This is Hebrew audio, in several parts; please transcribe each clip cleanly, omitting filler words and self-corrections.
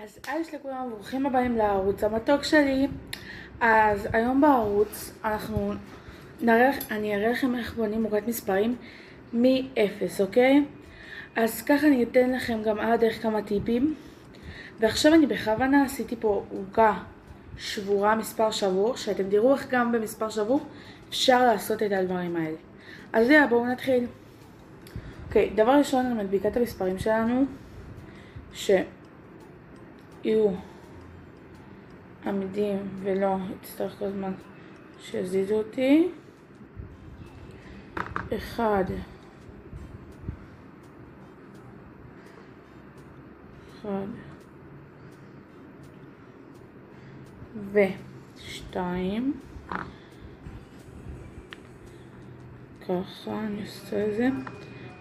אז היי לכולם, ברוכים הבאים לערוץ המתוק שלי. אז היום בערוץ אני אראה לכם איך בונים עוגת מספרים מ-0, אוקיי? אז ככה אני אתן לכם גם על הדרך כמה טיפים. ועכשיו אני בכוונה עשיתי פה עוגה שבורה, מספר שבור, שאתם תראו איך גם במספר שבור אפשר לעשות את הדברים האלה. אז יאללה, בואו נתחיל. אוקיי, דבר ראשון, אני מדביקה את המספרים שלנו יהיו עמידים ולא יצטרך כל הזמן שיזיזו אותי. 1 ו2 ככה אני עושה את זה,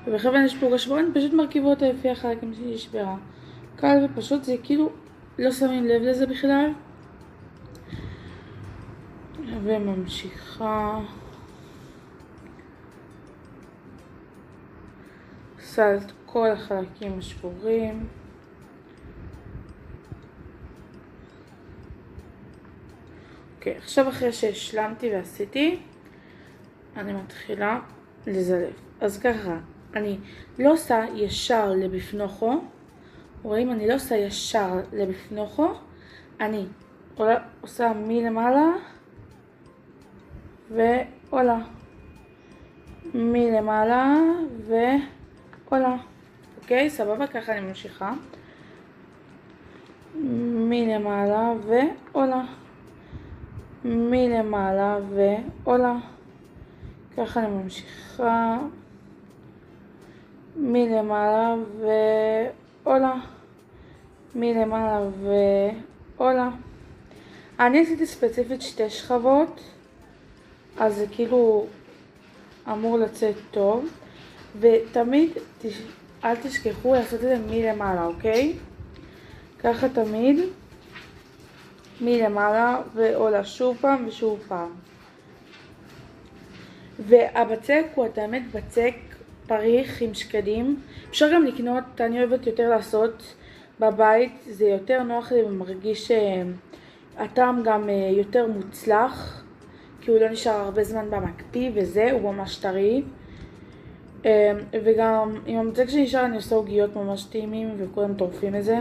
ובכוון יש פה גשבור, אני פשוט מרכיבה אותה לפי החלקים שלי שבירה. קל ופשוט, זה כאילו לא שמים לב לזה בכלל. וממשיכה עושה את כל החלקים השבורים. אוקיי, עכשיו אחרי שהשלמתי ועשיתי, אני מתחילה לזלב. אז ככה, אני לא עושה ישר לבפנוכו. רואים, אני לא עושה ישר לבפנוכו, אני עושה מלמעלה ועולה, מלמעלה ועולה. אוקיי, סבבה, ככה אני ממשיכה. מלמעלה ועולה, מלמעלה ועולה. ככה אני ממשיכה. מלמעלה ועולה, מלמעלה ועולה. אני עשיתי ספציפית 2 שכבות, אז זה כאילו אמור לצאת טוב. ותמיד אל תשכחו לעשות את זה מלמעלה, אוקיי? ככה תמיד מלמעלה ועולה שוב פעם ושוב פעם. והבצק הוא האמת בצק פריך עם שקדים. אפשר גם לקנות, אני אוהבת יותר לעשות בבית, זה יותר נוח לי ומרגיש הטעם גם יותר מוצלח, כי הוא לא נשאר הרבה זמן במקפיא וזה, הוא ממש טרי. וגם עם המצק שנשאר אני עושה עוגיות ממש טעימים וכולם טורפים את זה,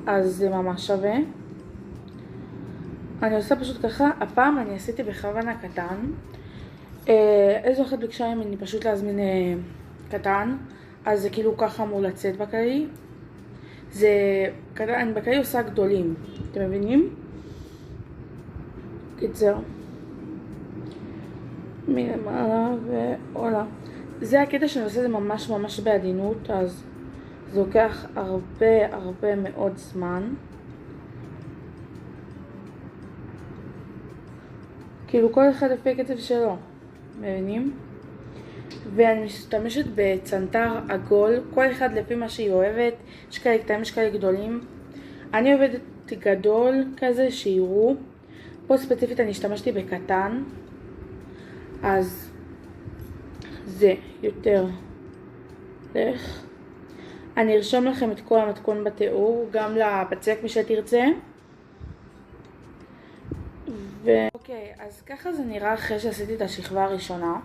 אז זה ממש שווה. אני עושה פשוט ככה. הפעם אני עשיתי בכוונה קטן. איזו אחת ביקשה ממני פשוט להזמין קטן, אז זה כאילו ככה אמור לצאת בכללי. זה קטן, אני בכללי עושה גדולים, אתם מבינים? קיצר, מלמעלה ועולה. זה הקטע שאני עושה, זה ממש ממש בעדינות, אז זה לוקח הרבה מאוד זמן. כאילו כל אחד לפי הקצב שלו, מבינים? ואני משתמשת בצנטר עגול, כל אחד לפי מה שהיא אוהבת. יש כאלה קטעים, יש כאלה גדולים. אני אוהבת גדול כזה שיראו. פה ספציפית אני השתמשתי בקטן, אז זה יותר לך. אני ארשום לכם את כל המתכון בתיאור, גם לבצק מי שתרצה. אוקיי, אז ככה זה נראה אחרי שעשיתי את השכבה הראשונה.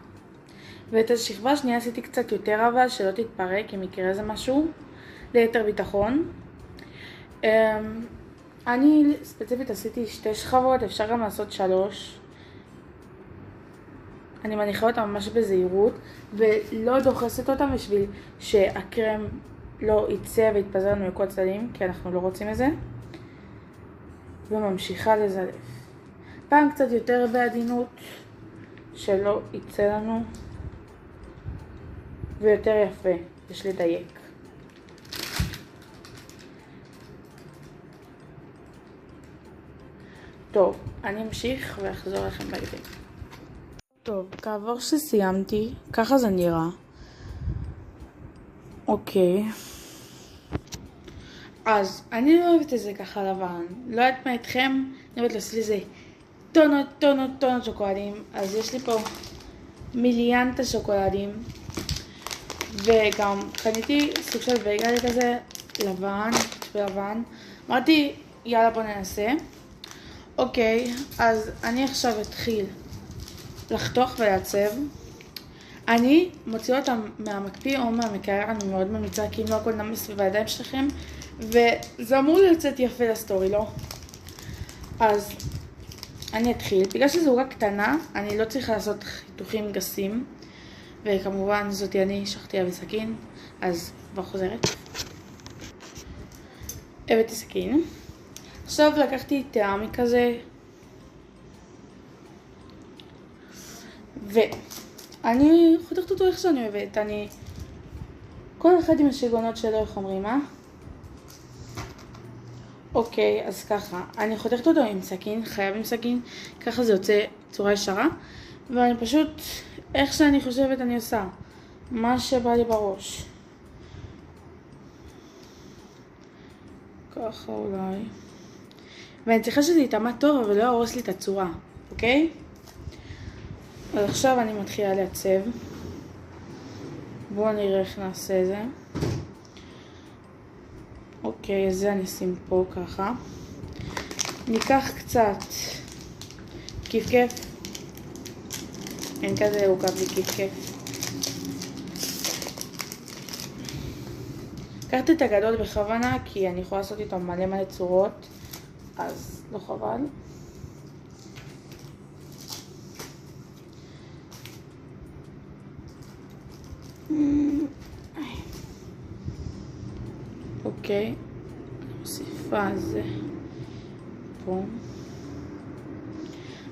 ואת השכבה השנייה עשיתי קצת יותר, אבל שלא תתפרק אם יקרה איזה משהו, ליתר ביטחון. אני ספציפית עשיתי 2 שכבות, אפשר גם לעשות 3. אני מניחה אותם ממש בזהירות ולא דוחסת אותם בשביל שהקרם לא יצא ויתפזר לנו לכל צדדים, כי אנחנו לא רוצים את זה. וממשיכה לזלף. פעם קצת יותר בעדינות, שלא יצא לנו, ויותר יפה, יש לדייק. טוב, אני אמשיך ואחזור לכם בהקדם. טוב, כעבור שסיימתי, ככה זה נראה. אוקיי. אז אני לא אוהבת את זה ככה לבן. לא יודעת מה איתכם, אני אוהבת לעשות לזה טונות שוקולדים. אז יש לי פה מיליאנטה שוקולדים. וגם קניתי סוג של וייגלה כזה לבן, לבן. אמרתי, יאללה בוא ננסה. אוקיי, אז אני עכשיו אתחיל לחתוך ולעצב. אני מוציאה אותם מהמקפיא או מהמקרר, אני מאוד ממליצה, כי אם לא הכל נמס בידיים שלכם, וזה אמור לצאת יפה לסטורי, לא? אז אני אתחיל. בגלל שזו עוגה קטנה, אני לא צריכה לעשות חיתוכים גסים, וכמובן זאתי אני שחטיה בסכין, אז כבר חוזרת. הבאתי סכין. עכשיו לקחתי טעמי כזה, ואני חותכת אותו איך שאני אוהבת. אני כל אחד עם השיגעונות שלו, איך אומרים, אוקיי, אז ככה, אני חותכת אותו עם סכין, חייב עם סכין, ככה זה יוצא צורה ישרה, ואני פשוט, איך שאני חושבת אני עושה, מה שבא לי בראש. ככה אולי. ואני צריכה שזה יתאמה טוב, אבל לא יהרוס לי את הצורה, אוקיי? אז עכשיו אני מתחילה לעצב. בואו נראה איך נעשה את זה. אוקיי, זה אני אשים פה ככה. ניקח קצת כיף. אין כזה עוגה בלי כיף. לקחתי את הגדול בכוונה, כי אני יכולה לעשות איתו מלא צורות, אז לא חבל. אוקיי, אני מוסיפה את זה פה.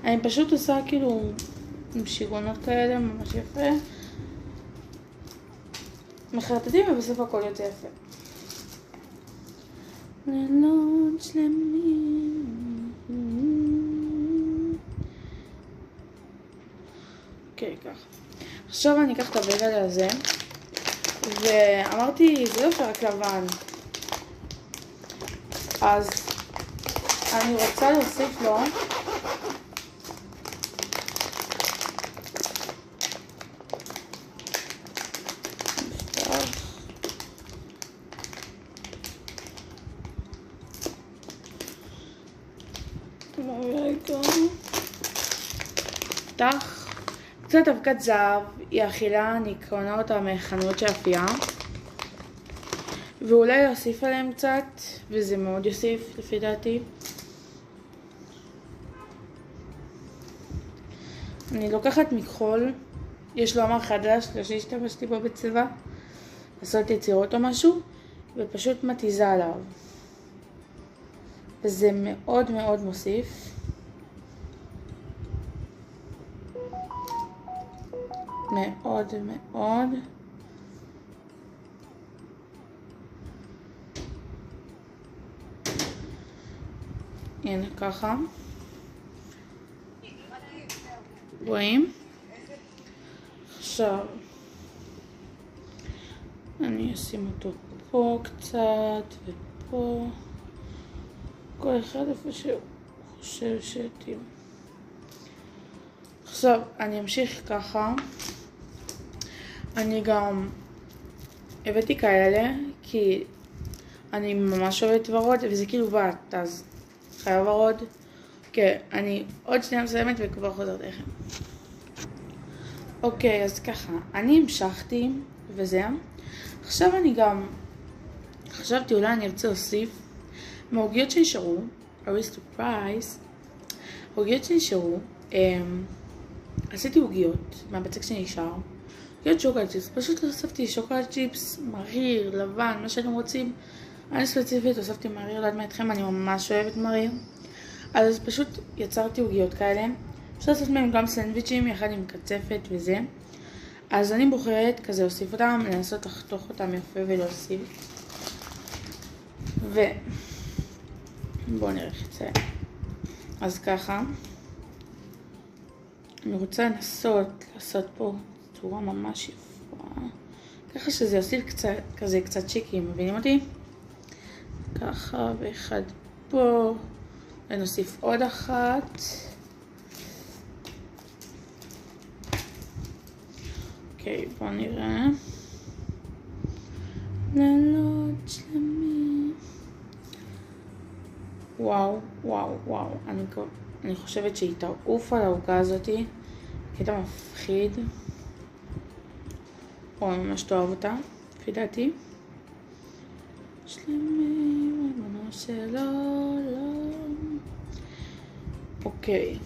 אני פשוט עושה כאילו עם שיגעונות כאלה, ממש יפה. מחרטטים ובסוף הכל יוצא יפה. לילות שלמים. אוקיי, ככה. עכשיו אני אקח את הבגד הזה, ואמרתי, זה לא שרק לבן. אז אני רוצה להוסיף לו קצת אבקת זהב, היא אכילה, אני קונה אותה מחנויות של אפייה, ואולי אוסיף עליהם קצת, וזה מאוד יוסיף לפי דעתי. אני לוקחת מכחול, יש לו אמר חדש, לא שהשתמשתי בו בצבע, לעשות יצירות או משהו, ופשוט מתיזה עליו, וזה מאוד מאוד מוסיף. מאוד מאוד. הנה ככה. רואים? עכשיו אני אשים אותו פה קצת ופה. כל אחד איפה שהוא חושב שתהיה. עכשיו אני אמשיך ככה. אני גם הבאתי כאלה כי אני ממש אוהבת ורוד, וזה כאילו בת, אז חייב ורוד. אוקיי, אני עוד שנייה מסיימת וכבר חוזרת לכם. אוקיי, אז ככה, אני המשכתי וזה. עכשיו אני גם חשבתי אולי אני ארצה להוסיף מהעוגיות שנשארו, אריסטופרייס, עוגיות שנשארו, עשיתי עוגיות מהבצק שנשאר, עוגיות שוקולד צ'יפס, פשוט הוספתי שוקולד צ'יפס, מריר, לבן, מה שאתם רוצים. אני ספציפית הוספתי מריר, לא יודעת מה אתכם, אני ממש אוהבת מריר. אז פשוט יצרתי עוגיות כאלה, אפשר לעשות מהם גם סנדוויצ'ים יחד עם קצפת וזה. אז אני בוחרת כזה להוסיף אותם, לנסות לחתוך אותם יפה ולהוסיף. בואו נראה איך זה. אז ככה אני רוצה לנסות לעשות פה צורה ממש יפה, ככה שזה יוסיף קצת, כזה קצת שיקי, מבינים אותי? ככה, ואחד פה, ונוסיף עוד אחת. אוקיי, בואו נראה. לילות שלמים. וואו, וואו, וואו. אני חושבת שהיא תעוף על העוגה הזאתי. קטע מפחיד. או ממש תאהב אותה, לפי דעתי. שלמי, ריבונו של עולם. אוקיי.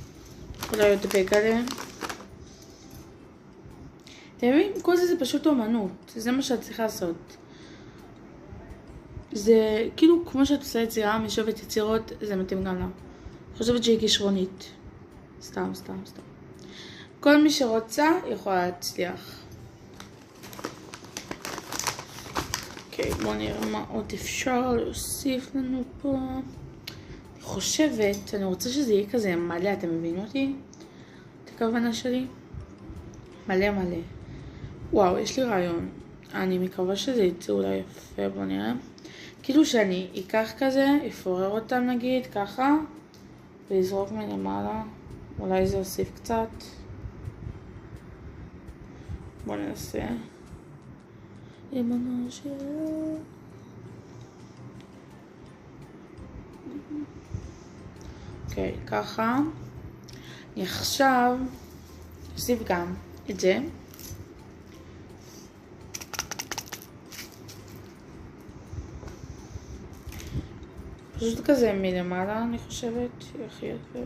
אולי עוד בגלה. אתם מבינים? כל זה פשוט אומנות. זה מה שאת צריכה לעשות. זה כאילו כמו שאת עושה יצירה, מי שאוהבת יצירות, זה מתאים גם לה. אני חושבת שהיא כישרונית. סתם. כל מי שרוצה יכולה להצליח. אוקיי, בואו נראה מה עוד אפשר להוסיף לנו פה. אני חושבת, אני רוצה שזה יהיה כזה מלא, אתם מבינים אותי? את הכוונה שלי? מלא. וואו, יש לי רעיון. אני מקווה שזה יצא אולי יפה, בואו נראה. כאילו שאני אקח כזה, אפורר אותם נגיד, ככה, ויזרוק מלמעלה. אולי זה יוסיף קצת. בואו ננסה. ריבונו של... אוקיי, ככה. אני עכשיו אוסיף גם את זה. פשוט כזה מלמעלה, אני חושבת, הכי יפה.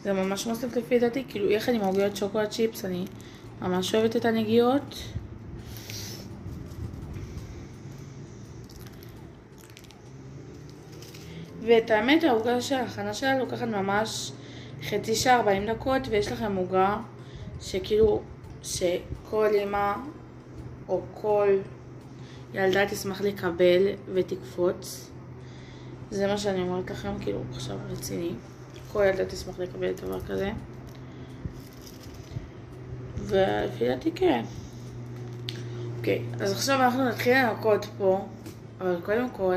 זה ממש מוסיף לפי דעתי, כאילו יחד עם עוגיות שוקולד צ'יפס, אני ממש אוהבת את הנגיעות. ואת האמת, העוגה של ההכנה שלה לוקחת ממש חצי שעה 40 דקות, ויש לכם עוגה שכאילו, שכל אמא או כל ילדה תשמח לקבל ותקפוץ. זה מה שאני אומרת לכם, כאילו עכשיו רציני. כל ילדה תשמח לקבל דבר כזה. ולפי דעתי כן. אוקיי, אז עכשיו אנחנו נתחיל לנקות פה. אבל קודם כל,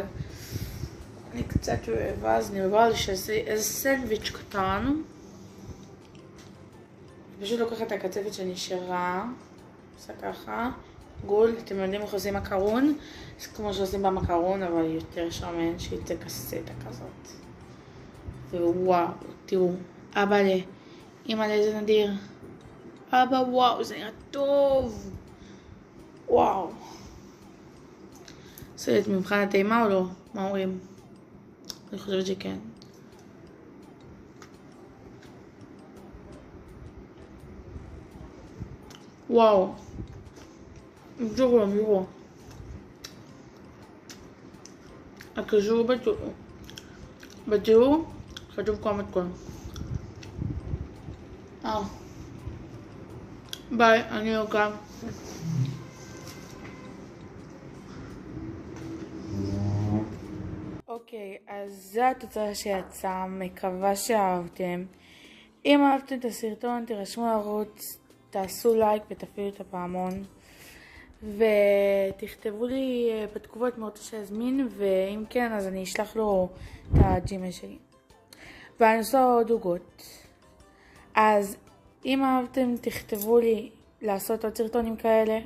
אני קצת רעבה, אז אני באה לשעשי איזה סנדוויץ' קטן. פשוט לוקחת את הקצפת שנשארה. עושה ככה. גול, אתם יודעים איך עושים מקרון? זה כמו שעושים במקרון, אבל יותר שמן, שיצא קסטה כזאת. ווואו, תראו, אבא אמא לאיזה נדיר. אבא, וואו, זה נראה טוב. וואו. עושה את מבחן הטעימה או לא? מה אומרים? אני חושבת שכן. וואו. ג'ורו. הקישור בתיאור כתוב כל מתכון. ביי, אני יוקה. אוקיי, אז זו התוצאה שיצאה, מקווה שאהבתם. אם אהבתם את הסרטון, תירשמו לערוץ, תעשו לייק ותפעילו את הפעמון. ותכתבו לי בתגובות מה רוצה שיזמין, ואם כן אז אני אשלח לו את הג'ימייל שלי. ואני עושה עוד עוגות. אז אם אהבתם תכתבו לי לעשות עוד סרטונים כאלה.